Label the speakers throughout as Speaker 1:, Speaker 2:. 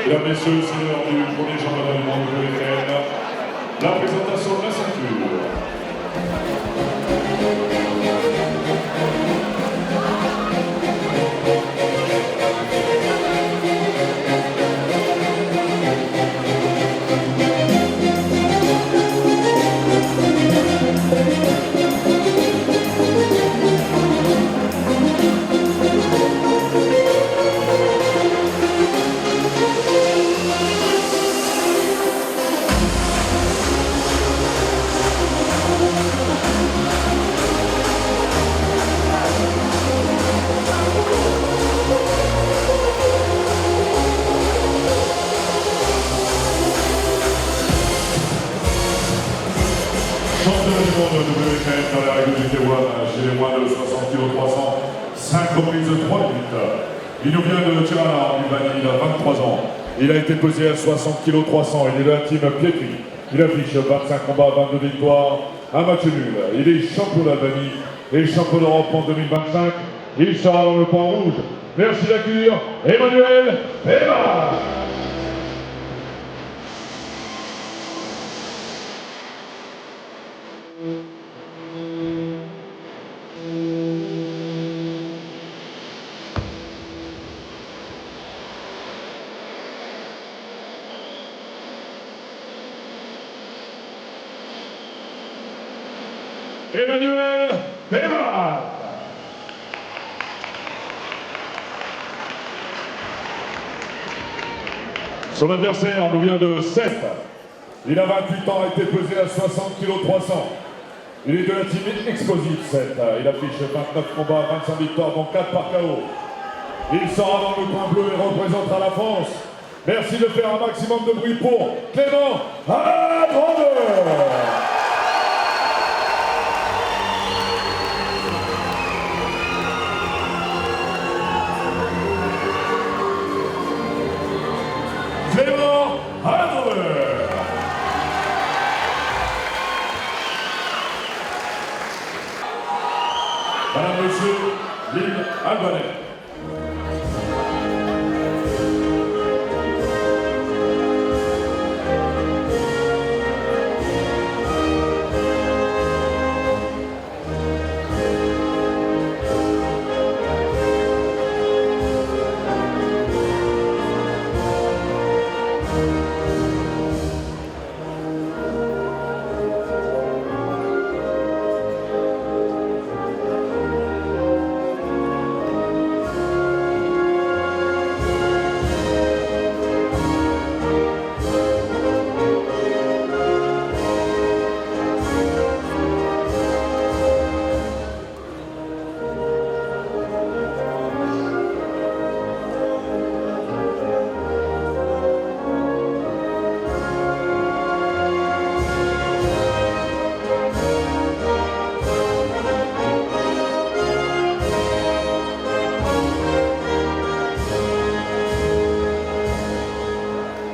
Speaker 1: Mesdames, Messieurs, c'est l'heure du premier championnat du monde de WKN. La présentation de la ceinture. Championnat du monde de WKN dans la règle du T1 chez les moins de 60 kg 300, 5 reprises de 3 minutes. Il nous vient de Tirana en Albanie, il a 23 ans. Il a été pesé à 60 kg 300, il est de la team Pietri. Il affiche 25 combats, 22 victoires, un match nul. Il est champion d'Albanie et champion d'Europe en 2025. Il sera dans le point rouge. Merci d'accueillir Emmanuel Pema. Emmanuel Pema. Son adversaire nous vient de Sète. Il a 28 ans, a été pesé à 60 kg 300. Il est de la team Explosive 7. Il affiche 29 combats, 25 victoires, dont 4 par KO. Il sera dans le coin bleu et représentera la France. Merci de faire un maximum de bruit pour Clément Adrondeur. Clément Adrondeur. Madame, Monsieur, Lille Albanais.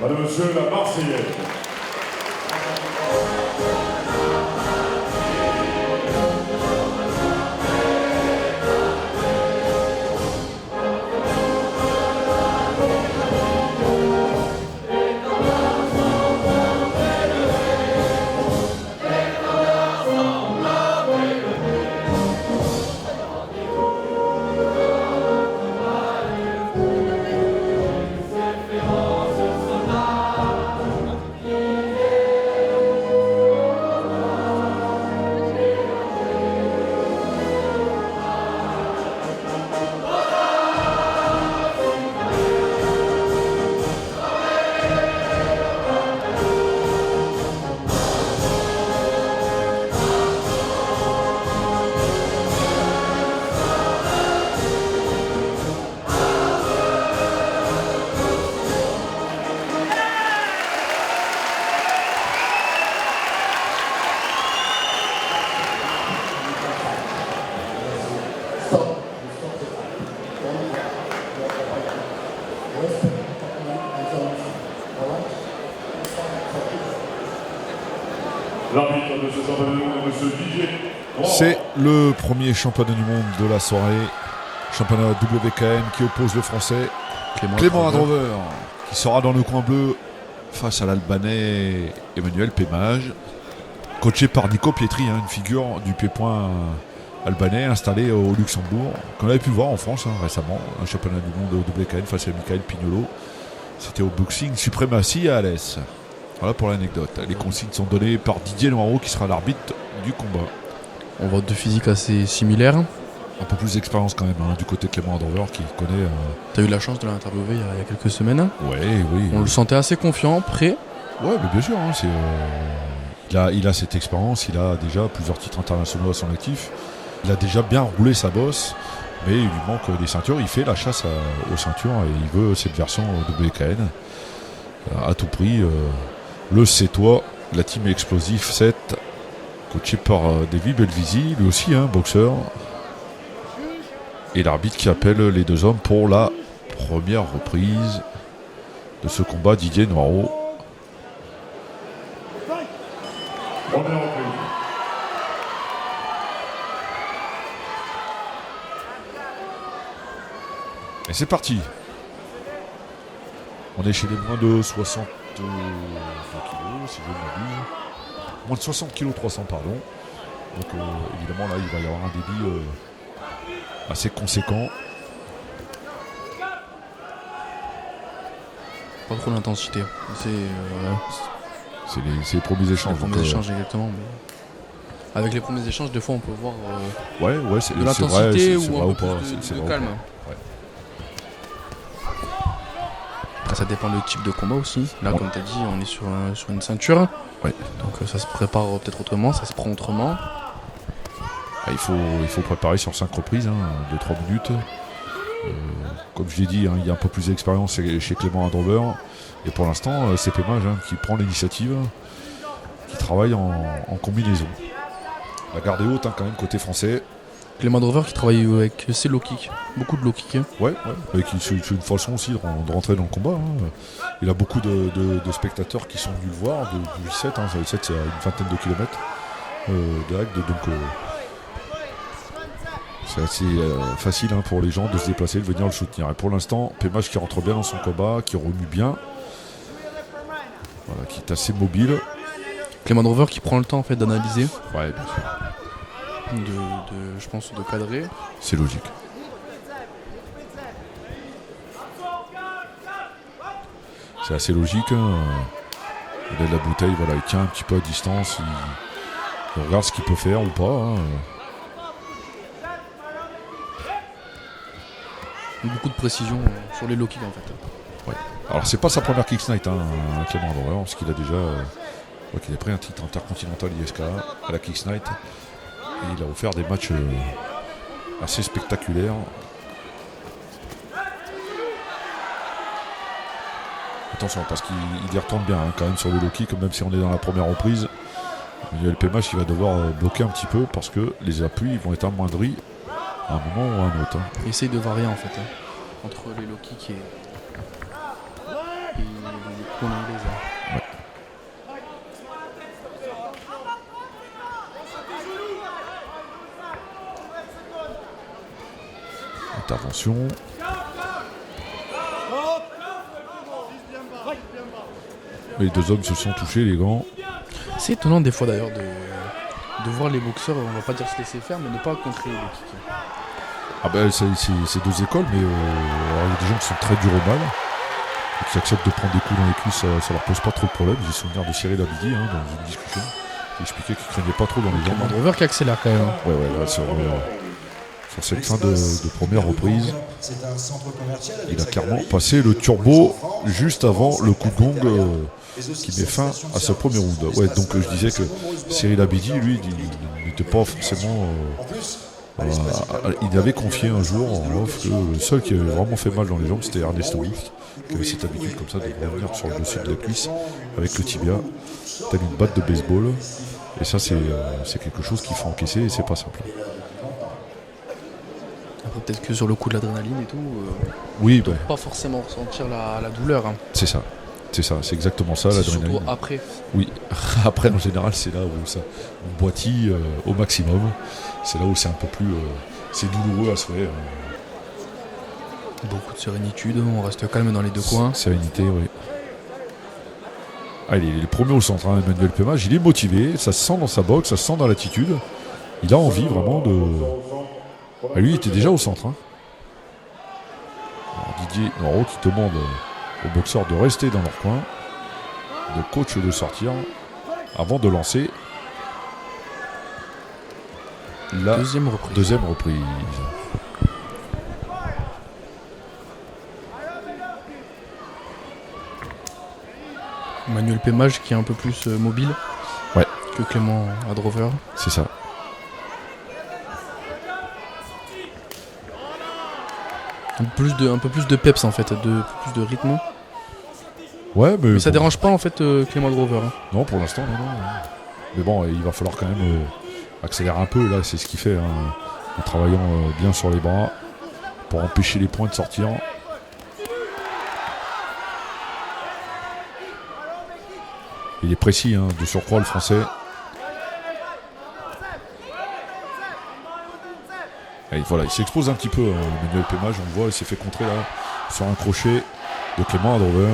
Speaker 1: Madame, Monsieur, la Marseillaise.
Speaker 2: C'est le premier championnat du monde de la soirée, championnat WKM qui oppose le français Clément Adrondeur, qui sera dans le coin bleu face à l'Albanais Emmanuel Pemage, coaché par Nico Pietri, une figure du pied-point albanais installé au Luxembourg, qu'on avait pu voir en France récemment, un championnat du monde de WKN face à Michael Pignolo. C'était au boxing Supremacy à Alès. Voilà pour l'anecdote. Les consignes sont données par Didier Noireau qui sera l'arbitre du combat.
Speaker 3: On voit deux physiques assez similaires.
Speaker 2: Un peu plus d'expérience quand même du côté de Clément Androver qui connaît.
Speaker 3: T'as eu la chance de l'interviewer il y a quelques semaines.
Speaker 2: Oui.
Speaker 3: On le sentait assez confiant, prêt.
Speaker 2: Ouais, mais bien sûr. Il a cette expérience, il a déjà plusieurs titres internationaux à son actif. Il a déjà bien roulé sa bosse, mais il lui manque des ceintures. Il fait la chasse aux ceintures et il veut cette version WKN à tout prix. Le Sétois, la team Explosif 7, coaché par Davy Belvisi, lui aussi boxeur. Et l'arbitre qui appelle les deux hommes pour la première reprise de ce combat, Didier Noireau.
Speaker 1: Première reprise.
Speaker 2: Et c'est parti. On est chez les moins de 60 kilos, si je ne m'abuse. Moins de 60 kg 300, pardon. Donc évidemment là il va y avoir un débit assez conséquent.
Speaker 3: Pas trop d'intensité.
Speaker 2: C'est les premiers échanges.
Speaker 3: Les premiers échanges exactement. Mais avec les premiers échanges, des fois on peut voir
Speaker 2: c'est
Speaker 3: de l'intensité
Speaker 2: c'est
Speaker 3: ou
Speaker 2: vrai
Speaker 3: un
Speaker 2: ou
Speaker 3: peu
Speaker 2: pas.
Speaker 3: plus de calme.
Speaker 2: Ouais.
Speaker 3: Après ça dépend du type de combat aussi. Là comme tu as dit, on est sur une ceinture.
Speaker 2: Ouais.
Speaker 3: Donc ça se prépare peut-être autrement, ça se prend autrement.
Speaker 2: Il faut préparer sur 5 reprises de 3 minutes. Comme je l'ai dit, il y a un peu plus d'expérience chez Clément Androver. Et pour l'instant, c'est Pemage qui prend l'initiative, qui travaille en combinaison. La garde est haute quand même côté français.
Speaker 3: Clément Androver qui travaille avec ses low kicks, beaucoup de low kicks.
Speaker 2: Ouais. C'est une façon aussi de rentrer dans le combat. Il a beaucoup de spectateurs qui sont venus le voir de 17. 17 c'est à une vingtaine de kilomètres de Agde, donc c'est assez facile pour les gens de se déplacer, de venir le soutenir. Et pour l'instant, Pemage qui rentre bien dans son combat, qui remue bien, qui est assez mobile.
Speaker 3: Clément Androver qui prend le temps en fait d'analyser.
Speaker 2: Ouais, bien sûr.
Speaker 3: Je pense de cadrer.
Speaker 2: C'est logique. C'est assez logique. Il a de la bouteille, il tient un petit peu à distance. Il regarde ce qu'il peut faire ou pas.
Speaker 3: Beaucoup de précision sur les low kicks en fait.
Speaker 2: Ouais. Alors c'est pas sa première Kicks Night, Clément Androver, parce qu'il a déjà qu'il a pris un titre intercontinental ISK à la Kicks Night. Et il a offert des matchs assez spectaculaires. Attention parce qu'il y retourne bien quand même sur le low kick, même si on est dans la première reprise. Le Pemage il va devoir bloquer un petit peu parce que les appuis vont être amoindris à un moment ou à un autre.
Speaker 3: Il essaye de varier en fait entre les low kicks et les coups en anglais.
Speaker 2: Ouais. Intervention. Les deux hommes se sont touchés, les gants.
Speaker 3: C'est étonnant des fois d'ailleurs de voir les boxeurs, on va pas dire se laisser faire, mais ne pas contrer les kicks.
Speaker 2: C'est deux écoles, mais il y a des gens qui sont très durs au mal, et qui acceptent de prendre des coups dans les cuisses, ça leur pose pas trop de problème. J'ai souvenir de Cyril Abidi dans une discussion, qui expliquait qu'il craignait pas trop dans les jambes.
Speaker 3: Androver qui accélère quand même.
Speaker 2: Ouais, là, sur cette fin de première reprise, il a clairement passé le turbo juste avant le coup de gong qui met fin à ce premier round. Ouais, donc je disais que Cyril Abidi, lui, il n'était pas forcément... il avait confié un jour en off que le seul qui avait vraiment fait mal dans les jambes, c'était Ernesto Wift, qui avait cette habitude comme ça de revenir sur le dessus de la cuisse avec le tibia, tel une batte de baseball. Et ça, c'est quelque chose qu'il faut encaisser et c'est pas simple.
Speaker 3: Après, peut-être que sur le coup de l'adrénaline et tout,
Speaker 2: oui,
Speaker 3: pas forcément ressentir la douleur.
Speaker 2: C'est ça, c'est exactement ça, l'adrénaline.
Speaker 3: Surtout après.
Speaker 2: Oui, après en général, c'est là où ça boitille au maximum. C'est là où c'est un peu plus... c'est douloureux à souhait.
Speaker 3: Beaucoup de sérénitude, on reste calme dans les deux coins.
Speaker 2: Sérénité, oui. Ah, il est le premier au centre, hein, Emmanuel Pemage. Il est motivé, ça se sent dans sa boxe, ça se sent dans l'attitude. Il a envie vraiment de... Ah, lui, il était déjà au centre. Hein. Alors, Didier Noirot qui demande aux boxeurs de rester dans leur coin, de coach de sortir, avant de lancer la deuxième reprise.
Speaker 3: Emmanuel Pemage qui est un peu plus mobile que Clément Adrover.
Speaker 2: C'est ça.
Speaker 3: Un peu plus de peps en fait, un peu plus de rythme.
Speaker 2: Ouais, mais
Speaker 3: ça dérange pas en fait Clément Adrover. Hein.
Speaker 2: Non, pour l'instant, non. Mais bon, il va falloir quand même accélérer un peu. Là, c'est ce qu'il fait, hein, en travaillant bien sur les bras pour empêcher les points de sortir. Il est précis, hein, de surcroît, le français. Et voilà, il s'expose un petit peu, Emmanuel Pemage, on le voit, il s'est fait contrer là sur un crochet de Clément Adrover.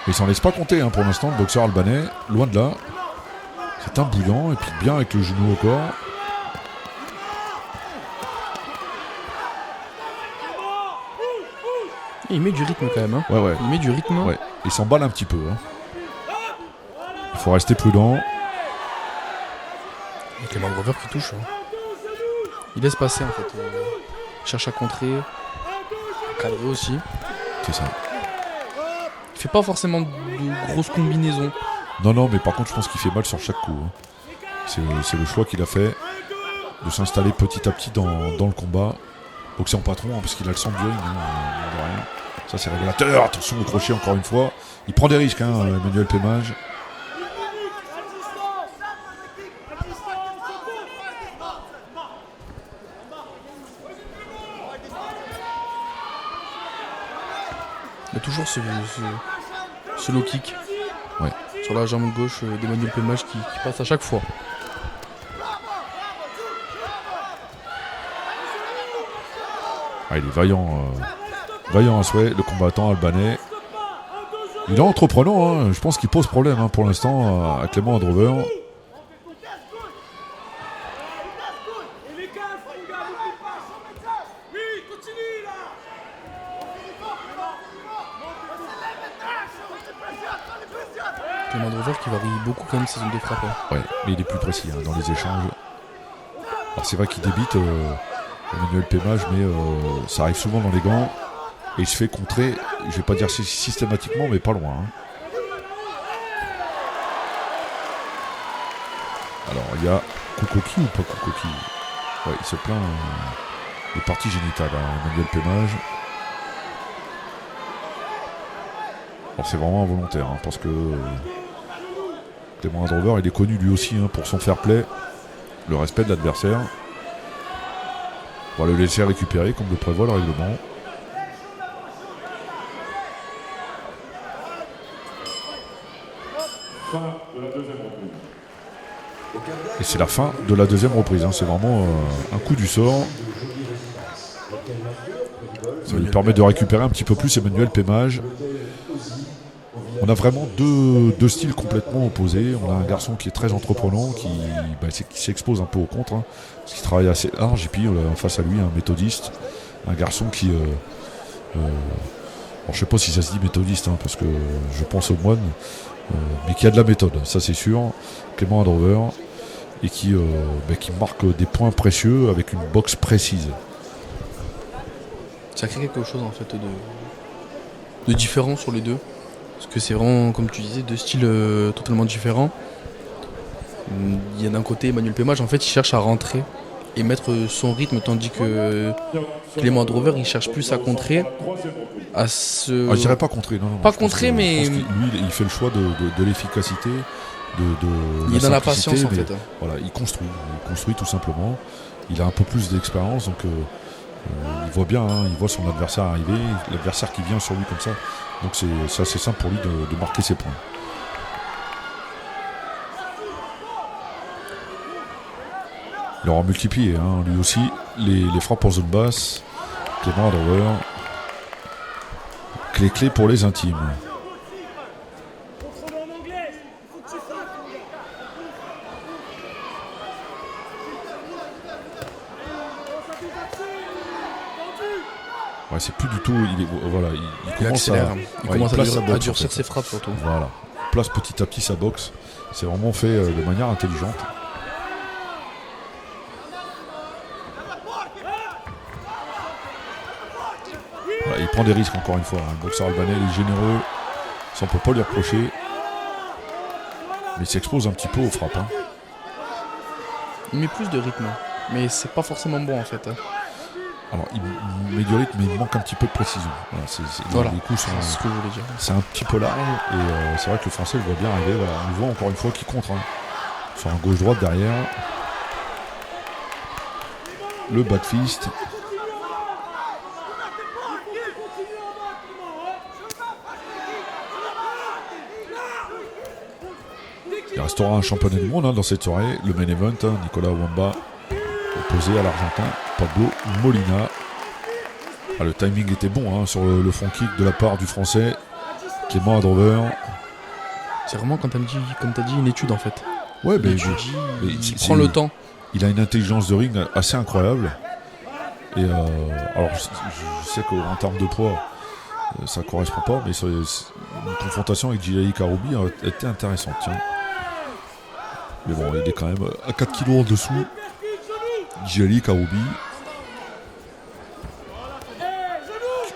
Speaker 2: Mais il s'en laisse pas compter, hein, pour l'instant, le boxeur albanais, loin de là. C'est un bouillant, et puis bien avec le genou au corps.
Speaker 3: Il met du rythme quand même. Hein.
Speaker 2: Ouais.
Speaker 3: Il met du rythme.
Speaker 2: Ouais. Il s'emballe un petit peu. Hein. Il faut rester prudent.
Speaker 3: Et Clément Adrover qui touche. Hein. Il laisse passer en fait. Il cherche à contrer. Cadrer aussi.
Speaker 2: C'est ça.
Speaker 3: Il fait pas forcément de grosses combinaisons.
Speaker 2: Non, mais par contre, je pense qu'il fait mal sur chaque coup. Hein. C'est le choix qu'il a fait de s'installer petit à petit dans le combat. Boxer en patron, hein, parce qu'il a le sang de rien. Ça, c'est révélateur. Attention au crochet, encore une fois. Il prend des risques, hein, Emmanuel Pemage.
Speaker 3: Il y a toujours ce low kick sur la jambe gauche d'Emmanuel Pemage qui passe à chaque fois.
Speaker 2: Ah, il est vaillant à souhait, le combattant albanais. Il est entreprenant, hein. Je pense qu'il pose problème, hein, pour l'instant à Clément Adrover.
Speaker 3: Clément Adrover qui varie beaucoup quand même ses zones de frappe. Hein.
Speaker 2: Ouais, mais il est plus précis, hein, dans les échanges. Alors c'est vrai qu'il débite Emmanuel Pemage, mais ça arrive souvent dans les gants. Et il se fait contrer, je vais pas dire systématiquement, mais pas loin. Hein. Alors, il y a Kukoki ou pas Kukoki? Ouais, il se plaint des parties génitales, hein, Emmanuel Pemage. Alors, c'est vraiment involontaire, hein, parce que Clément Adrover, il est connu lui aussi, hein, pour son fair play, le respect de l'adversaire. On va le laisser récupérer comme le prévoit le règlement. Et c'est la fin de la deuxième reprise, hein. C'est vraiment un coup du sort. Ça lui permet de récupérer un petit peu plus Emmanuel Pemage. On a vraiment deux styles complètement opposés. On a un garçon qui est très entreprenant, qui s'expose un peu au contre, hein, qui travaille assez large, et puis on a en face à lui un méthodiste, un garçon qui... alors, je ne sais pas si ça se dit méthodiste, hein, parce que je pense au moine, mais qui a de la méthode, ça c'est sûr. Clément Adrover, et qui marque des points précieux avec une boxe précise.
Speaker 3: Ça crée quelque chose en fait de différent sur les deux. Parce que c'est vraiment, comme tu disais, deux styles totalement différents. Il y a d'un côté Emmanuel Pemage, en fait, il cherche à rentrer et mettre son rythme, tandis que Clément Adrover, il cherche plus à contrer, à se...
Speaker 2: Ah, je dirais pas contrer, non.
Speaker 3: Pas contrer, mais...
Speaker 2: Lui, il fait le choix de l'efficacité,
Speaker 3: il est dans la patience, en fait.
Speaker 2: Voilà, il construit tout simplement. Il a un peu plus d'expérience, donc Il voit bien, hein, il voit son adversaire arriver, l'adversaire qui vient sur lui comme ça. Donc c'est assez simple pour lui de marquer ses points. Il aura multiplié, hein, lui aussi, les frappes en zone basse. Clément Adrover. Clé pour les intimes. Ouais, c'est plus du tout. Il commence
Speaker 3: accélère. Il commence à
Speaker 2: place sa boxe,
Speaker 3: durcir
Speaker 2: en fait.
Speaker 3: ses frappes surtout.
Speaker 2: Voilà. Place petit à petit sa boxe. C'est vraiment fait de manière intelligente. Voilà, il prend des risques encore une fois. Le boxeur albanais il est généreux. Ça on peut pas lui reprocher. Mais il s'expose un petit peu aux frappes. Hein.
Speaker 3: Il met plus de rythme, mais c'est pas forcément bon en fait.
Speaker 2: Alors il met du rythme mais il manque un petit peu de précision. Voilà, les coups sont,
Speaker 3: c'est ce que je voulais dire.
Speaker 2: C'est un petit peu large et c'est vrai que le français le voit bien arriver. Voilà. On le voit encore une fois qui contre. Hein. Sur un gauche-droite derrière. Le back fist. Il restera un championnat du monde hein, dans cette soirée. Le main event, hein, Nicolas Wamba opposé à l'Argentin Pablo Molina. Ah, le timing était bon hein, sur le front kick de la part du français Clément Adrover.
Speaker 3: C'est vraiment comme t'as dit une étude en fait.
Speaker 2: Ouais, mais
Speaker 3: il prend le temps.
Speaker 2: Il a une intelligence de ring assez incroyable. Et alors je sais qu'en termes de poids ça correspond pas, mais une confrontation avec Djilali Karoubi a été intéressante. Tiens. Mais bon, il est quand même à 4 kg en dessous. Djilali Karoubi.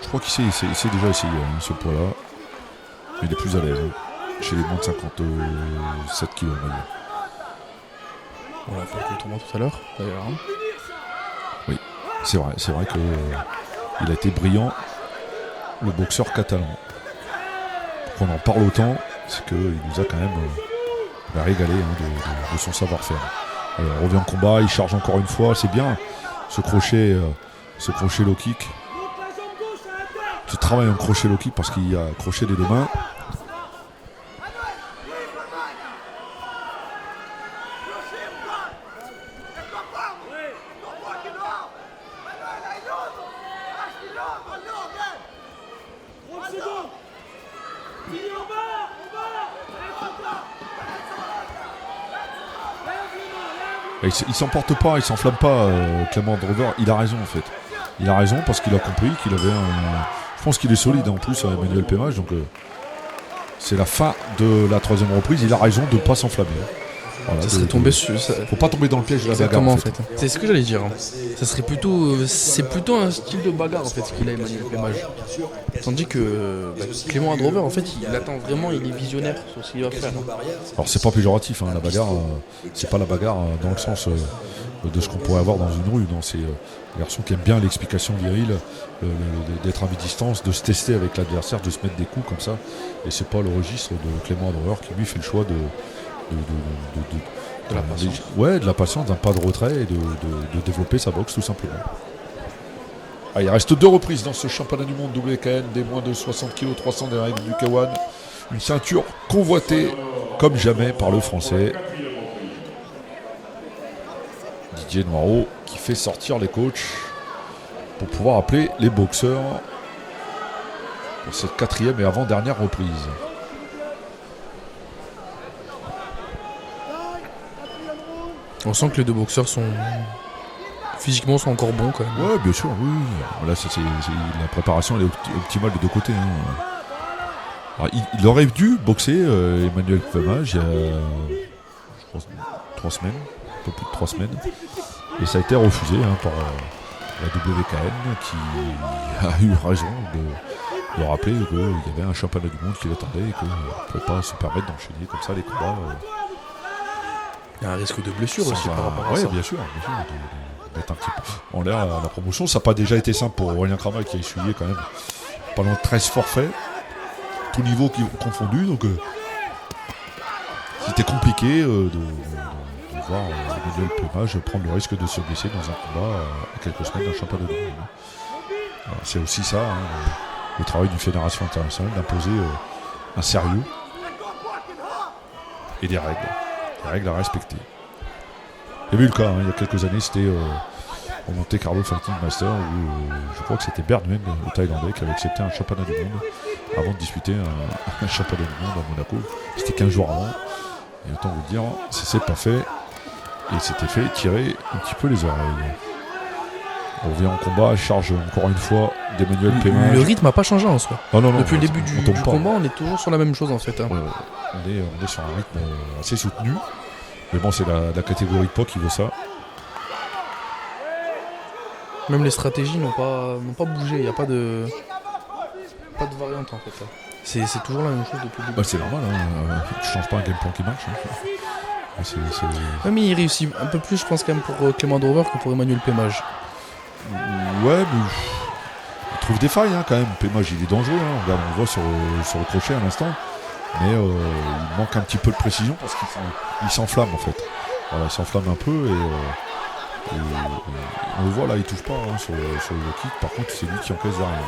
Speaker 2: Je crois qu'il s'est déjà essayé hein, ce poids-là. Mais il est plus à l'aise. Hein. Chez les moins de 57 kg, on va dire.
Speaker 3: Voilà, pour le tournoi tout à l'heure, d'ailleurs. Hein.
Speaker 2: Oui, c'est vrai qu'il a été brillant, le boxeur catalan. Pour qu'on en parle autant, c'est qu'il nous a quand même régalé hein, de son savoir-faire. Alors, on revient en combat, il charge encore une fois, c'est bien ce crochet low kick. Ce travail en crochet low kick parce qu'il a crochet des deux mains. Il s'emporte pas, il s'enflamme pas, Clément Adrover. Il a raison en fait. Il a raison parce qu'il a compris qu'il avait je pense qu'il est solide en plus, Emmanuel Pémage. Donc c'est la fin de la troisième reprise. Il a raison de ne pas s'enflammer. Voilà, faut pas tomber dans le piège de la bagarre.
Speaker 3: En fait. C'est ce que j'allais dire. Hein. Ça serait c'est plutôt un style de bagarre en fait ce qu'il a Emmanuel Pémage. Tandis que Clément Adrover en fait il attend vraiment, il est visionnaire sur ce qu'il va faire.
Speaker 2: Alors c'est pas péjoratif, hein, la bagarre, c'est pas la bagarre dans le sens de ce qu'on pourrait avoir dans une rue. Non, c'est un garçon qui aime bien l'explication virile, d'être à mi-distance, de se tester avec l'adversaire, de se mettre des coups comme ça. Et c'est pas le registre de Clément Adrover qui lui fait le choix de la patience. De la patience, d'un pas de retrait et de développer sa boxe tout simplement. Ah, il reste 2 reprises dans ce championnat du monde WKN des moins de 60 kg, 300 des règles du K1. Une ceinture convoitée comme jamais par le français. Didier Noireau qui fait sortir les coachs pour pouvoir appeler les boxeurs pour cette 4e et avant-dernière reprise.
Speaker 3: On sent que les deux boxeurs physiquement sont encore bons quand même.
Speaker 2: Ouais, bien sûr, oui. Là, la préparation elle est optimale des deux côtés. Hein. Alors, il aurait dû boxer Emmanuel Pémage il y a, je pense, 3 semaines, un peu plus de 3 semaines. Et ça a été refusé hein, par la WKN qui a eu raison de rappeler qu'il y avait un championnat du monde qui l'attendait et qu'on ne pouvait pas se permettre d'enchaîner comme ça les combats.
Speaker 3: Il y a un risque de blessure aussi par rapport à ça.
Speaker 2: Oui, bien sûr. D'être un petit peu en l'air à la promotion. Ça n'a pas déjà été simple pour Aurélien Kramal qui a essuyé quand même pas loin de 13 forfaits, tout niveau confondu. Donc c'était compliqué de voir Emmanuel Pemage prendre le risque de se blesser dans un combat à quelques semaines d'un championnat du monde. Alors, c'est aussi ça, le travail d'une fédération internationale, d'imposer un sérieux et des règles à respecter. Il y avait eu le cas, il y a quelques années, c'était au Monte Carlo Fighting Master, où je crois que c'était Bernd Meng, le Thaïlandais, qui avait accepté un championnat du monde avant de disputer un championnat du monde à Monaco. C'était 15 jours avant. Et autant vous le dire, ça s'est pas fait. Et il s'était fait tirer un petit peu les oreilles. On revient en combat, charge encore une fois d'Emmanuel Pemage.
Speaker 3: Le rythme n'a pas changé en soi.
Speaker 2: Non,
Speaker 3: Depuis le début du
Speaker 2: tombe pas.
Speaker 3: combat, on est toujours sur la même chose en fait.
Speaker 2: Ouais. On est sur un rythme assez soutenu. Mais bon, c'est la catégorie de poids qui veut ça.
Speaker 3: Même les stratégies n'ont pas bougé, il n'y a pas de variante en fait. C'est toujours la même chose depuis le début.
Speaker 2: Bah, c'est normal, tu changes pas un game plan qui marche.
Speaker 3: Ouais, mais il réussit un peu plus, je pense, quand même pour Clément Drover que pour Emmanuel Pemage.
Speaker 2: Ouais, mais il trouve des failles quand même. Pemage, il est dangereux. Regarde, on le voit sur le crochet à l'instant. Mais il manque un petit peu de précision parce qu'il s'enflamme en fait. Voilà, il s'enflamme un peu et on le voit là, il touche pas sur le kick. Par contre, c'est lui qui encaisse derrière.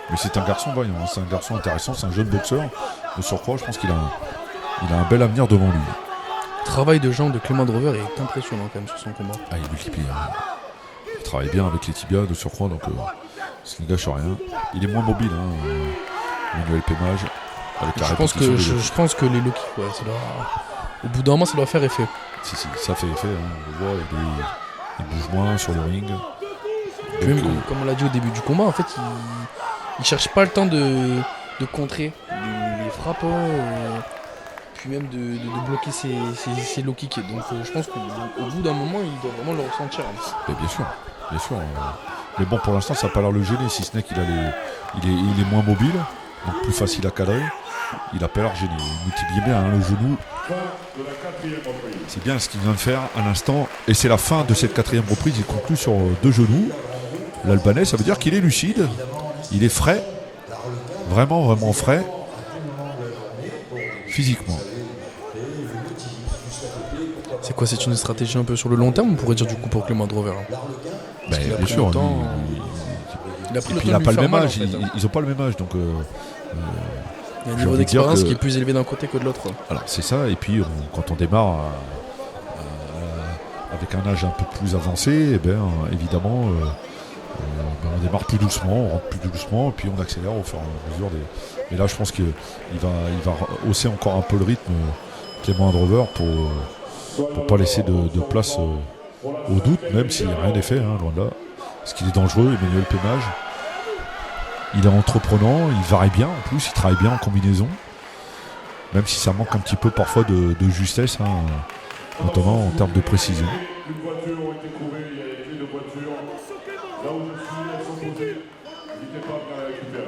Speaker 2: Mais c'est un garçon vaillant, c'est un garçon intéressant, c'est un jeune boxeur. De surcroît, je pense qu'il a un bel avenir devant lui.
Speaker 3: Le travail de jambes de Clément Drover est impressionnant quand même sur son combat.
Speaker 2: Ah, il multiplie. Il travaille bien avec les tibias de surcroît, donc ce qui ne gâche rien. Il est moins mobile, Emmanuel Pemage.
Speaker 3: Je pense que les low kicks, au bout d'un moment, ça doit faire effet.
Speaker 2: Si, ça fait effet. On le voit, il bouge moins sur le ring.
Speaker 3: Puis même, comme on l'a dit au début du combat, en fait, il cherche pas le temps de contrer les frappes, puis même de bloquer ses low kicks. Donc je pense qu'au bout d'un moment, il doit vraiment le ressentir.
Speaker 2: Mais bien sûr. Mais bon, pour l'instant, ça n'a pas l'air le gêner, si ce n'est qu'il est moins mobile, donc plus facile à cadrer. Il a pas l'air gêné. Il multiplie bien le genou. C'est bien ce qu'il vient de faire à l'instant. Et c'est la fin de cette 4e reprise. Il conclut sur 2 genoux. L'Albanais, ça veut dire qu'il est lucide. Il est frais. Vraiment, vraiment frais. Physiquement.
Speaker 3: C'est quoi, c'est une stratégie un peu sur le long terme, on pourrait dire du coup pour Clément Drover?
Speaker 2: Bien sûr. Il n'a pas le même âge. Ils n'ont pas le même âge. Donc,
Speaker 3: il y a un niveau d'expérience qui est plus élevé d'un côté que de l'autre.
Speaker 2: Alors c'est ça, et puis quand on démarre avec un âge un peu plus avancé, évidemment on démarre plus doucement, on rentre plus doucement, et puis on accélère au fur et à mesure Mais là je pense qu'il va hausser encore un peu le rythme, Clément Drover, pour pas laisser de place au doute, même si rien n'est fait, loin de là. Parce qu'il est dangereux, Emmanuel Pemage. Il est entreprenant, il varie bien en plus, il travaille bien en combinaison. Même si ça manque un petit peu parfois de justesse, notamment en termes de précision.
Speaker 1: Une voiture a été trouvée, il y a les clés de voiture. Là où je suis, elles sont posées. N'hésitez pas à venir la récupérer.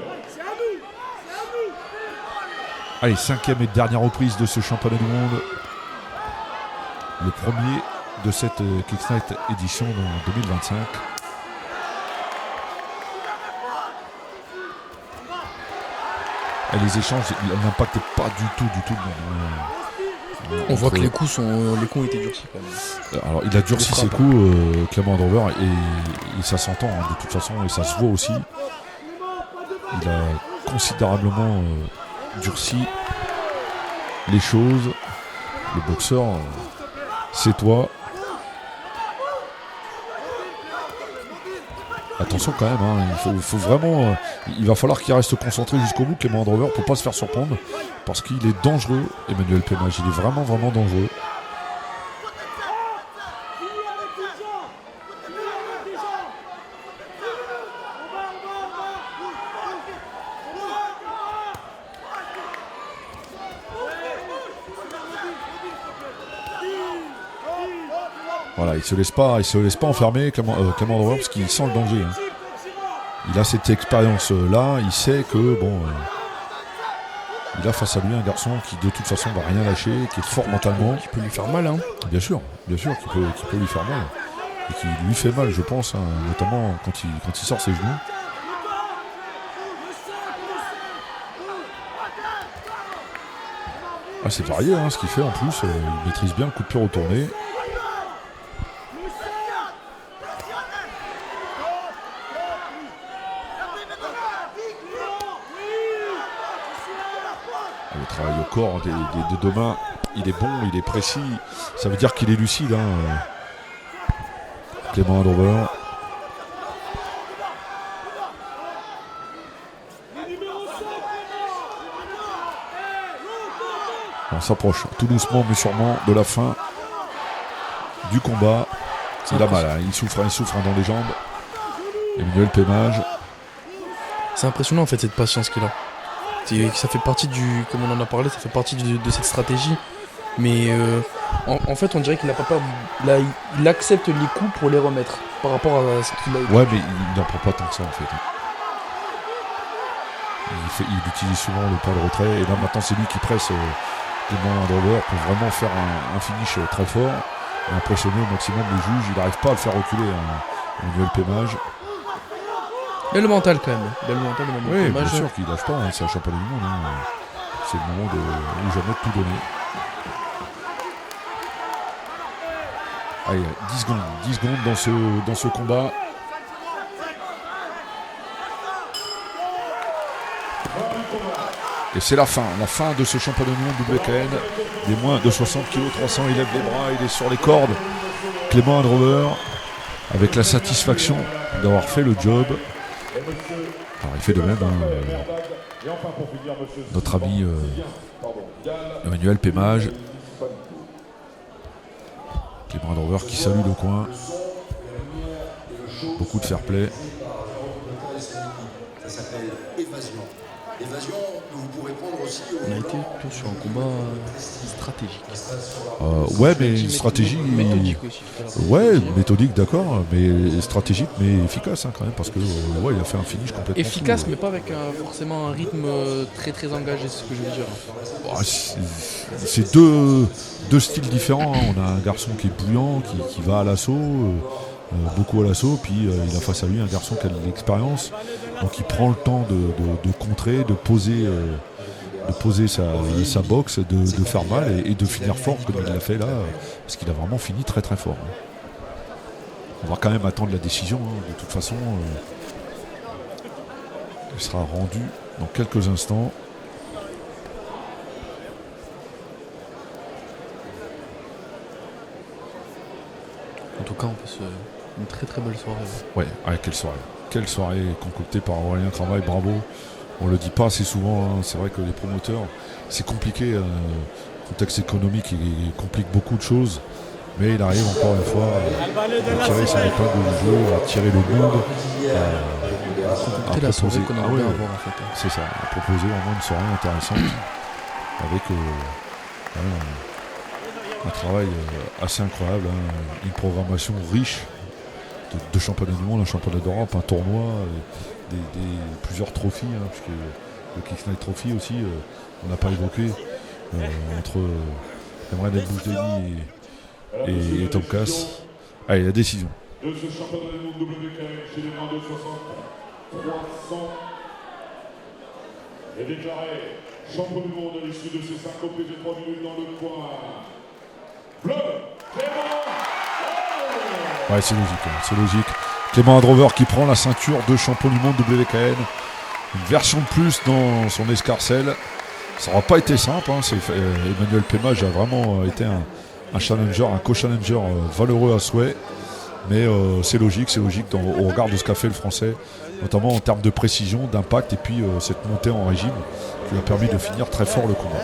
Speaker 2: Allez, 5e et dernière reprise de ce championnat du monde. Le premier de cette Kicks Night édition en 2025. Et les échanges, l'impact n'est pas du tout le même.
Speaker 3: On voit que les coups ont été durcis quand même.
Speaker 2: Alors il a durci ses coups, Clément Drover, et ça s'entend de toute façon, et ça se voit aussi. Il a considérablement durci les choses. Le boxeur, c'est toi. Attention quand même, il faut vraiment. Il va falloir qu'il reste concentré jusqu'au bout, Clément Drover, pour pas se faire surprendre, parce qu'il est dangereux, Emmanuel Pemage. Il est vraiment, vraiment dangereux. Voilà, il se laisse pas enfermer, Clément Drover, parce qu'il sent le danger. Il a cette expérience-là, il sait que il a face à lui un garçon qui de toute façon va rien lâcher, qui est fort mentalement.
Speaker 3: Qui peut lui faire mal.
Speaker 2: Bien sûr, qui peut lui faire mal. Et qui lui fait mal, je pense, notamment quand il sort ses genoux. Ah, c'est varié ce qu'il fait en plus. Il maîtrise bien le coup de pied retourné. Le travail au corps des deux mains, il est bon, il est précis. Ça veut dire qu'il est lucide. Clément Androver. On s'approche tout doucement mais sûrement de la fin du combat. Il a mal, il souffre dans les jambes. Emmanuel Pémage.
Speaker 3: C'est impressionnant en fait cette patience qu'il a. Ça fait partie comme on en a parlé, ça fait partie de cette stratégie. Mais en fait on dirait qu'il n'a pas peur. Là, il accepte les coups pour les remettre par rapport à ce qu'il a été.
Speaker 2: Ouais, mais il n'en prend pas tant que ça en fait. Il utilise souvent le pas de retrait. Et là maintenant c'est lui qui presse Clément Androver pour vraiment faire un finish très fort et impressionner au maximum les juges. Il n'arrive pas à le faire reculer, Emmanuel Pémage.
Speaker 3: Il a le mental quand même. Il a le mental de
Speaker 2: Oui, bien sûr qu'il lâche pas, c'est un championnat du monde. C'est le moment de jamais tout donner. Allez, 10 secondes dans ce combat. Et c'est la fin de ce championnat du monde WKN. Des moins de 60 kg 300, il lève les bras, il est sur les cordes. Clément Androver, avec la satisfaction d'avoir fait le job. Alors il fait de même, notre ami Emmanuel Pémage. Clément Androver qui salue le coin. Beaucoup de fair play.
Speaker 4: Ça s'appelle évasion. Évasion que vous pourrez prendre aussi.
Speaker 3: On a été plutôt sur un combat stratégique.
Speaker 2: Ouais, mais une stratégie.
Speaker 3: Méthodique aussi.
Speaker 2: Ouais, méthodique, d'accord, mais stratégique, mais efficace quand même, parce que il a fait un finish complètement
Speaker 3: efficace,
Speaker 2: fou,
Speaker 3: mais pas avec forcément un rythme très très engagé, c'est ce que je veux dire.
Speaker 2: C'est deux styles différents. On a un garçon qui est bouillant, qui va à l'assaut. Beaucoup à l'assaut, puis il a face à lui un garçon qui a de l'expérience, donc il prend le temps de contrer, de poser sa boxe, de faire mal et de finir fort comme il l'a fait là, parce qu'il a vraiment fini très très fort. On va quand même attendre la décision, de toute façon elle sera rendue dans quelques instants.
Speaker 3: En tout cas, on peut une très très belle soirée.
Speaker 2: Ouais, quelle soirée concoctée par Aurélien Cravaille, bravo. On le dit pas assez souvent, c'est vrai que les promoteurs, c'est compliqué, le contexte économique il complique beaucoup de choses, mais il arrive encore une fois à tirer son épingle du jeu, à tirer le monde, à
Speaker 3: la soirée
Speaker 2: proposer,
Speaker 3: qu'on aimerait bien avoir en fait.
Speaker 2: C'est ça, à proposer vraiment une soirée intéressante avec un travail assez incroyable, une programmation riche de championnats du monde, un championnat d'Europe, un tournoi, plusieurs trophées, puisque le Kick Night Trophy aussi, on n'a pas évoqué, entre Emran El Boujdelli et Tom Cass. Allez, la décision.
Speaker 1: De ce championnat du monde WKN chez les moins de 60, 300 est déclaré champion du monde à l'issue de ces 5 reprises de 3 minutes dans le coin. Bleu, Clément.
Speaker 2: Ouais, c'est logique. Clément Androver qui prend la ceinture de champion du monde WKN. Une version de plus dans son escarcelle. Ça n'aura pas été simple. Emmanuel Pémage a vraiment été un challenger, un co-challenger valeureux à souhait. Mais c'est logique au regard de ce qu'a fait le Français, notamment en termes de précision, d'impact et puis cette montée en régime qui lui a permis de finir très fort le combat.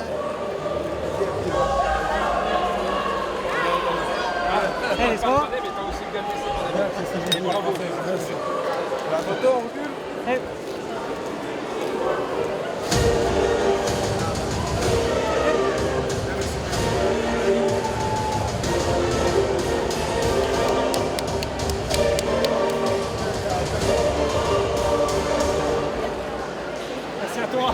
Speaker 5: Merci à toi.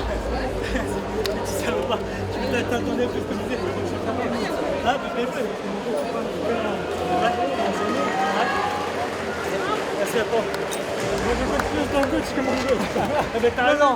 Speaker 5: Petit salopard. Tu t'attendais plus que je disais. Ah, peut-être. Merci à toi. Moi, je veux plus dans le coach que mon jeu. Mais t'as raison.